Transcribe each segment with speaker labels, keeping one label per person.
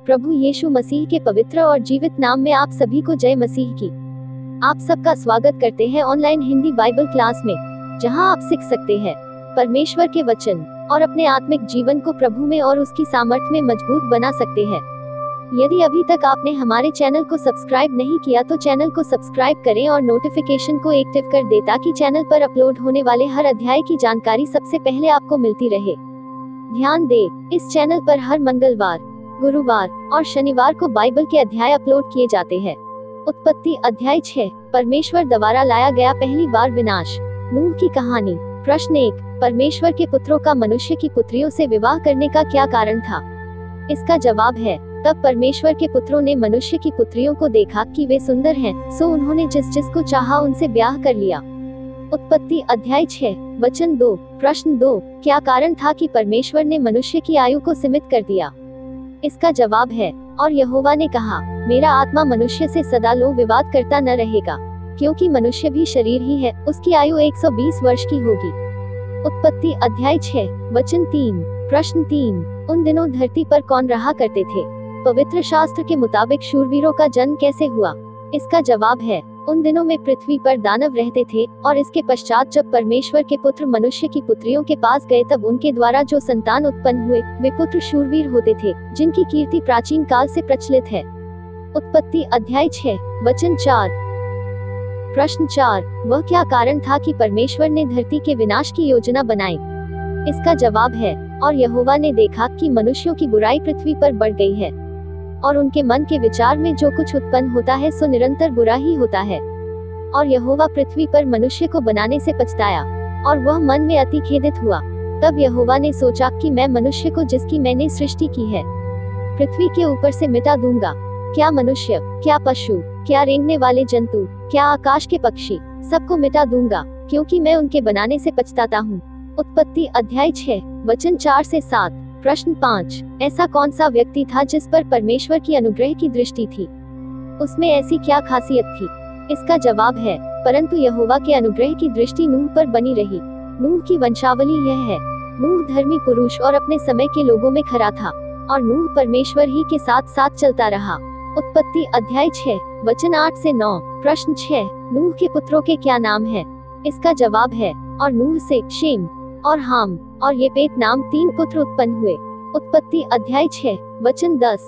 Speaker 1: प्रभु यीशु मसीह के पवित्र और जीवित नाम में आप सभी को जय मसीह की। आप सबका स्वागत करते हैं ऑनलाइन हिंदी बाइबल क्लास में, जहां आप सीख सकते हैं परमेश्वर के वचन और अपने आत्मिक जीवन को प्रभु में और उसकी सामर्थ्य में मजबूत बना सकते हैं। यदि अभी तक आपने हमारे चैनल को सब्सक्राइब नहीं किया तो चैनल को सब्सक्राइब करें और नोटिफिकेशन को एक्टिव कर दें ताकि चैनल पर अपलोड होने वाले हर अध्याय की जानकारी सबसे पहले आपको मिलती रहे। ध्यान दें, इस चैनल पर हर मंगलवार, गुरुवार और शनिवार को बाइबल के अध्याय अपलोड किए जाते हैं। उत्पत्ति अध्याय 6, परमेश्वर द्वारा लाया गया पहली बार विनाश। नूह की कहानी। प्रश्न 1, परमेश्वर के पुत्रों का मनुष्य की पुत्रियों से विवाह करने का क्या कारण था? इसका जवाब है, तब परमेश्वर के पुत्रों ने मनुष्य की पुत्रियों को देखा कि वे सुंदर हैं, सो उन्होंने जिस जिसको चाहा उनसे ब्याह कर लिया। उत्पत्ति अध्याय 6, वचन 2। प्रश्न 2, क्या कारण था कि परमेश्वर ने मनुष्य की आयु को सीमित कर दिया? इसका जवाब है, और यहोवा ने कहा, मेरा आत्मा मनुष्य से सदा लो विवाद करता न रहेगा, क्योंकि मनुष्य भी शरीर ही है, उसकी आयु 120 वर्ष की होगी। उत्पत्ति अध्याय 6, वचन 3। प्रश्न 3, उन दिनों धरती पर कौन रहा करते थे? पवित्र शास्त्र के मुताबिक शूरवीरों का जन्म कैसे हुआ? इसका जवाब है, उन दिनों में पृथ्वी पर दानव रहते थे, और इसके पश्चात जब परमेश्वर के पुत्र मनुष्य की पुत्रियों के पास गए तब उनके द्वारा जो संतान उत्पन्न हुए वे पुत्र शूरवीर होते थे, जिनकी कीर्ति प्राचीन काल से प्रचलित है। उत्पत्ति अध्याय 6, वचन 4। प्रश्न 4, वह क्या कारण था कि परमेश्वर ने धरती के विनाश की योजना बनाई? इसका जवाब है, और यहोवा ने देखा कि मनुष्यों की बुराई पृथ्वी पर बढ़ गई है, और उनके मन के विचार में जो कुछ उत्पन्न होता है सो निरंतर बुरा ही होता है। और यहोवा पृथ्वी पर मनुष्य को बनाने से पछताया, और वह मन में अति खेदित हुआ। तब यहोवा ने सोचा कि मैं मनुष्य को जिसकी मैंने सृष्टि की है पृथ्वी के ऊपर से मिटा दूंगा। क्या मनुष्य, क्या पशु, क्या रेंगने वाले जंतु, क्या आकाश के पक्षी, सबको मिटा दूंगा, क्योंकि मैं उनके बनाने से पछताता हूँ। उत्पत्ति अध्याय 6, वचन 4 से 7। प्रश्न 5, ऐसा कौन सा व्यक्ति था जिस पर परमेश्वर की अनुग्रह की दृष्टि थी? उसमें ऐसी क्या खासियत थी? इसका जवाब है, परंतु यहोवा के अनुग्रह की दृष्टि नूह पर बनी रही। नूह की वंशावली यह है, नूह धर्मी पुरुष और अपने समय के लोगों में खरा था, और नूह परमेश्वर ही के साथ साथ चलता रहा। उत्पत्ति अध्याय 6, वचन 8 से 9। प्रश्न 6, नूह के पुत्रों के क्या नाम है? इसका जवाब है, और नूह से शेम और हाम और येपेत नाम 3 पुत्र उत्पन्न हुए। उत्पत्ति अध्याय 6, वचन 10।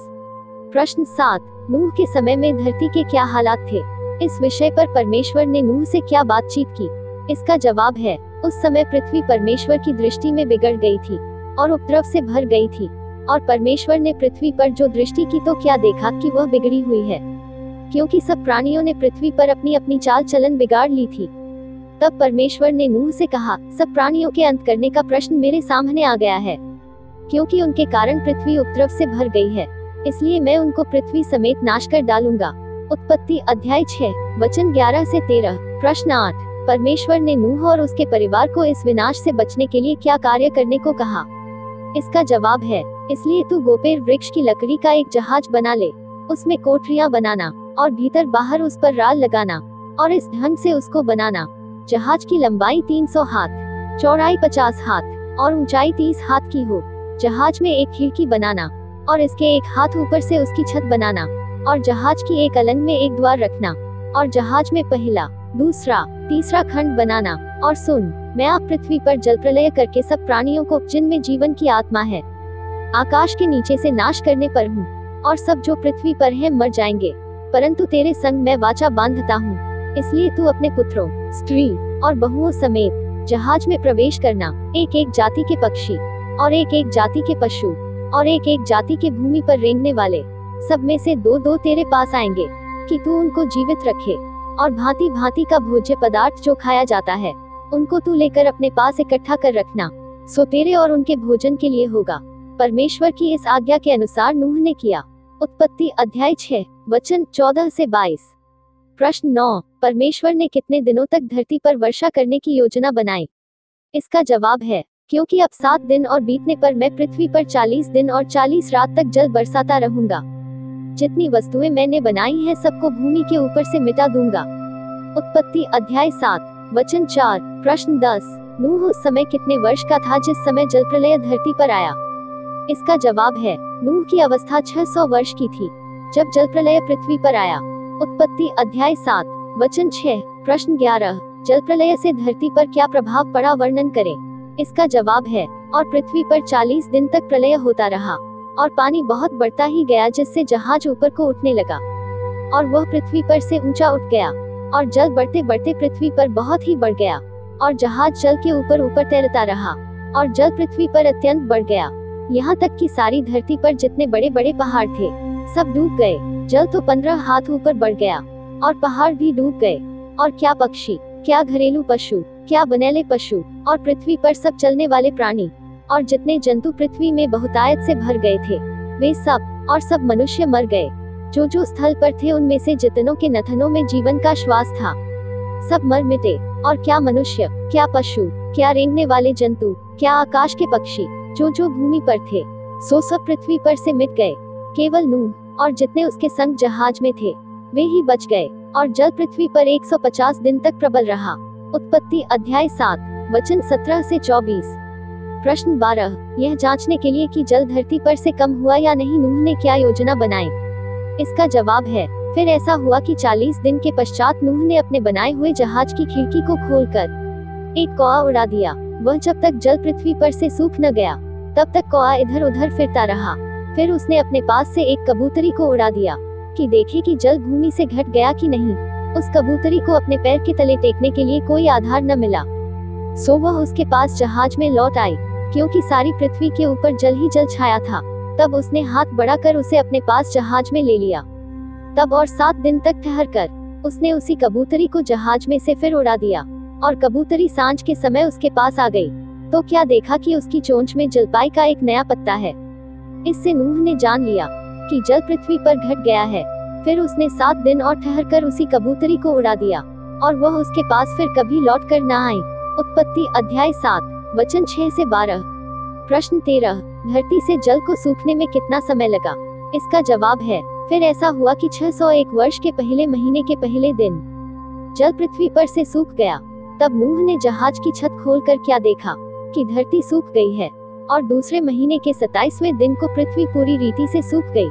Speaker 1: प्रश्न 7, नूह के समय में धरती के क्या हालात थे? इस विषय पर परमेश्वर ने नूह से क्या बातचीत की? इसका जवाब है, उस समय पृथ्वी परमेश्वर की दृष्टि में बिगड़ गई थी और उपद्रव से भर गई थी, और परमेश्वर ने पृथ्वी पर जो दृष्टि की तो क्या देखा कि वह बिगड़ी हुई है, क्योंकि सब प्राणियों ने पृथ्वी पर अपनी अपनी चाल चलन बिगाड़ ली थी। तब परमेश्वर ने नूह से कहा, सब प्राणियों के अंत करने का प्रश्न मेरे सामने आ गया है, क्योंकि उनके कारण पृथ्वी उपद्रव से भर गई है, इसलिए मैं उनको पृथ्वी समेत नाश कर डालूंगा। उत्पत्ति अध्याय 6, वचन 11 से 13। प्रश्न 8, परमेश्वर ने नूह और उसके परिवार को इस विनाश से बचने के लिए क्या कार्य करने को कहा? इसका जवाब है, इसलिए तू गोपेर वृक्ष की लकड़ी का एक जहाज बना ले, उसमें कोठरियां बनाना और भीतर बाहर उस पर राल लगाना, और इस ढंग से उसको बनाना, जहाज की लंबाई 300 हाथ, चौड़ाई 50 हाथ और ऊंचाई 30 हाथ की हो। जहाज में एक खिड़की बनाना, और इसके एक हाथ ऊपर से उसकी छत बनाना, और जहाज की एक अलंग में एक द्वार रखना, और जहाज में पहला, दूसरा, तीसरा खंड बनाना। और सुन, मैं आप पृथ्वी पर जलप्रलय करके सब प्राणियों को जिनमें जीवन की आत्मा है आकाश के नीचे से नाश करने पर हूँ, और सब जो पृथ्वी पर है मर जाएंगे, परंतु तेरे संग मैं वाचा बांधता हूँ। इसलिए तू अपने पुत्रों, स्त्री और बहुओं समेत जहाज में प्रवेश करना, एक एक जाति के पक्षी और एक एक जाति के पशु और एक एक जाति के भूमि पर रेंगने वाले, सब में से 2-2 तेरे पास आएंगे, कि तू उनको जीवित रखे, और भांति भांति का भोज्य पदार्थ जो खाया जाता है उनको तू लेकर अपने पास इकट्ठा कर रखना, सो तेरे और उनके भोजन के लिए होगा। परमेश्वर की इस आज्ञा के अनुसार नूह ने किया। उत्पत्ति अध्याय 6, वचन 14 से 22। प्रश्न 9, परमेश्वर ने कितने दिनों तक धरती पर वर्षा करने की योजना बनाई? इसका जवाब है, क्योंकि अब 7 दिन और बीतने पर मैं पृथ्वी पर 40 दिन और 40 रात तक जल बरसाता रहूंगा। जितनी वस्तुएं मैंने बनाई हैं सबको भूमि के ऊपर से मिटा दूंगा। उत्पत्ति अध्याय 7, वचन 4। प्रश्न 10, नूह उस समय कितने वर्ष का था जिस समय जलप्रलय धरती पर आया? इसका जवाब है नूह की अवस्था 600 वर्ष की थी जब जल प्रलय पृथ्वी पर आया। उत्पत्ति अध्याय 7 वचन 6। प्रश्न 11 जल प्रलय से धरती पर क्या प्रभाव पड़ा, वर्णन करें। इसका जवाब है और पृथ्वी पर 40 दिन तक प्रलय होता रहा और पानी बहुत बढ़ता ही गया जिससे जहाज ऊपर को उठने लगा और वह पृथ्वी पर से ऊंचा उठ गया और जल बढ़ते बढ़ते पृथ्वी पर बहुत ही बढ़ गया और जहाज जल के ऊपर ऊपर तैरता रहा और जल पृथ्वी पर अत्यंत बढ़ गया, यहाँ तक कि सारी धरती पर जितने बड़े बड़े पहाड़ थे सब डूब गए। जल तो 15 हाथ ऊपर बढ़ गया और पहाड़ भी डूब गए। और क्या पक्षी, क्या घरेलू पशु, क्या बनेले पशु और पृथ्वी पर सब चलने वाले प्राणी और जितने जंतु पृथ्वी में बहुतायत से भर गए थे वे सब और सब मनुष्य मर गए। जो स्थल पर थे उनमें से जितनों के नथनों में जीवन का श्वास था सब मर मिटे। और क्या मनुष्य, क्या पशु, क्या रेंगने वाले जंतु, क्या आकाश के पक्षी जो भूमि पर थे सो सब पृथ्वी पर से मिट गए। केवल नूह और जितने उसके संग जहाज में थे वे ही बच गए और जल पृथ्वी पर 150 दिन तक प्रबल रहा। उत्पत्ति अध्याय 7 वचन 17 से 24। प्रश्न 12 यह जांचने के लिए कि जल धरती पर से कम हुआ या नहीं नूह ने क्या योजना बनाई। इसका जवाब है फिर ऐसा हुआ कि 40 दिन के पश्चात नूह ने अपने बनाए हुए जहाज की खिड़की को खोलकर एक कौआ उड़ा दिया। वह जब तक जल पृथ्वी पर से सूख न गया तब तक कौआ इधर उधर फिरता रहा। फिर उसने अपने पास से एक कबूतरी को उड़ा दिया कि देखे कि जल भूमि से घट गया कि नहीं। उस कबूतरी को अपने पैर के तले टेकने के लिए कोई आधार न मिला सो वह उसके पास जहाज में लौट आई क्योंकि सारी पृथ्वी के ऊपर जल ही जल छाया था। तब उसने हाथ बढ़ाकर उसे अपने पास जहाज में ले लिया। तब और 7 दिन तक ठहरकर उसने उसी कबूतरी को जहाज में से फिर उड़ा दिया और कबूतरी सांझ के समय उसके पास आ गई तो क्या देखा कि उसकी चोंच में जलपाई का एक नया पत्ता है। इससे नूह ने जान लिया कि जल पृथ्वी पर घट गया है। फिर उसने 7 दिन और ठहरकर उसी कबूतरी को उड़ा दिया और वह उसके पास फिर कभी लौट कर न आई। उत्पत्ति अध्याय 7 वचन 6 से 12। प्रश्न 13 धरती से जल को सूखने में कितना समय लगा। इसका जवाब है फिर ऐसा हुआ कि 601 वर्ष के पहले महीने के पहले दिन जल पृथ्वी पर से सूख गया। तब नूह ने जहाज की छत खोलकर क्या देखा कि धरती सूख गई है और दूसरे महीने के 27वें दिन को पृथ्वी पूरी रीति से सूख गई।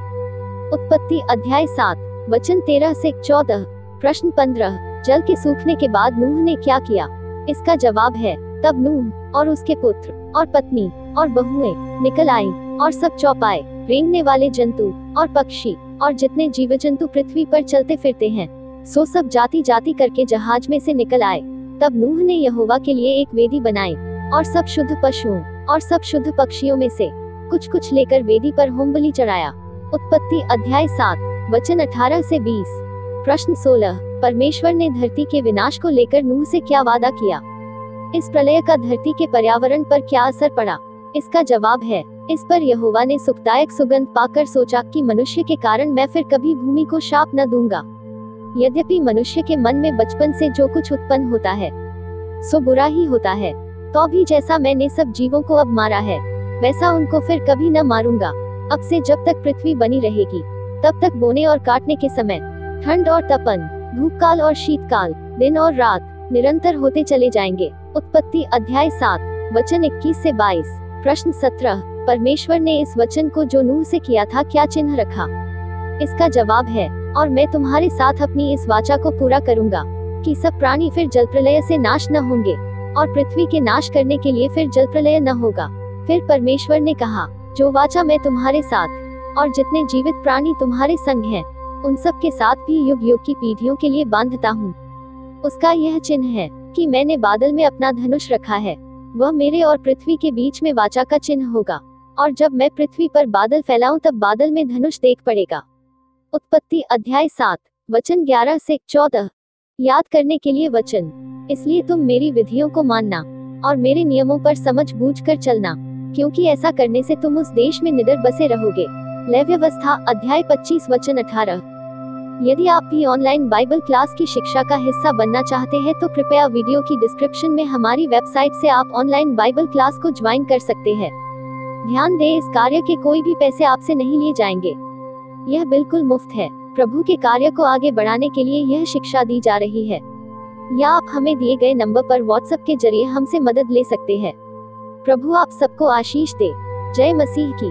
Speaker 1: उत्पत्ति अध्याय 7 वचन 13 से 14। प्रश्न 15 जल के सूखने के बाद नूह ने क्या किया। इसका जवाब है तब नूह और उसके पुत्र और पत्नी और बहुएं निकल आई और सब चौपाए, रेंगने वाले जंतु और पक्षी और जितने जीव जंतु पृथ्वी पर चलते फिरते हैं सो सब जाति जाति करके जहाज में से निकल आए। तब नूह ने यहोवा के लिए एक वेदी बनाई और सब शुद्ध पशुओं और सब शुद्ध पक्षियों में से कुछ कुछ लेकर वेदी पर होम बलि चढ़ाया। उत्पत्ति अध्याय 7 वचन 18 से 20। प्रश्न 16 परमेश्वर ने धरती के विनाश को लेकर नूह से क्या वादा किया। इस प्रलय का धरती के पर्यावरण पर क्या असर पड़ा। इसका जवाब है इस पर यहोवा ने सुखदायक सुगंध पाकर सोचा कि मनुष्य के कारण मैं फिर कभी भूमि को शाप न दूंगा। यद्यपि मनुष्य के मन में बचपन से जो कुछ उत्पन्न होता है सो बुरा ही होता है, तो भी जैसा मैंने सब जीवों को अब मारा है वैसा उनको फिर कभी न मारूंगा। अब से जब तक पृथ्वी बनी रहेगी तब तक बोने और काटने के समय, ठंड और तपन, धूपकाल और शीतकाल, दिन और रात निरंतर होते चले जाएंगे। उत्पत्ति अध्याय 7 वचन 21 से 22। प्रश्न 17 परमेश्वर ने इस वचन को जो नूह से किया था क्या चिन्ह रखा। इसका जवाब है और मैं तुम्हारे साथ अपनी इस वाचा को पूरा करूंगा कि सब प्राणी फिर जल प्रलय से नाश न होंगे और पृथ्वी के नाश करने के लिए फिर जल प्रलय न होगा। फिर परमेश्वर ने कहा जो वाचा मैं तुम्हारे साथ और जितने जीवित प्राणी तुम्हारे संग हैं उन सब के साथ भी युग युग की पीढ़ियों के लिए बांधता हूँ। उसका यह चिन्ह है कि मैंने बादल में अपना धनुष रखा है, वह मेरे और पृथ्वी के बीच में वाचा का चिन्ह होगा और जब मैं पृथ्वी पर बादल फैलाऊं तब बादल में धनुष देख पड़ेगा। उत्पत्ति अध्याय 7 वचन 11 से 14। याद करने के लिए वचन, इसलिए तुम मेरी विधियों को मानना और मेरे नियमों पर समझ बूझ कर चलना, क्योंकि ऐसा करने से तुम उस देश में निडर बसे रहोगे। लय व्यवस्था अध्याय 25 वचन 18। यदि आप भी ऑनलाइन बाइबल क्लास की शिक्षा का हिस्सा बनना चाहते हैं तो कृपया वीडियो की डिस्क्रिप्शन में हमारी वेबसाइट से आप ऑनलाइन बाइबल क्लास को ज्वाइन कर सकते हैं। ध्यान दें, इस कार्य के कोई भी पैसे आपसे नहीं लिए जाएंगे, यह बिल्कुल मुफ्त है। प्रभु के कार्य को आगे बढ़ाने के लिए यह शिक्षा दी जा रही है, या आप हमें दिए गए नंबर पर व्हाट्सएप के जरिए हमसे मदद ले सकते हैं। प्रभु आप सबको आशीष दे। जय मसीह की।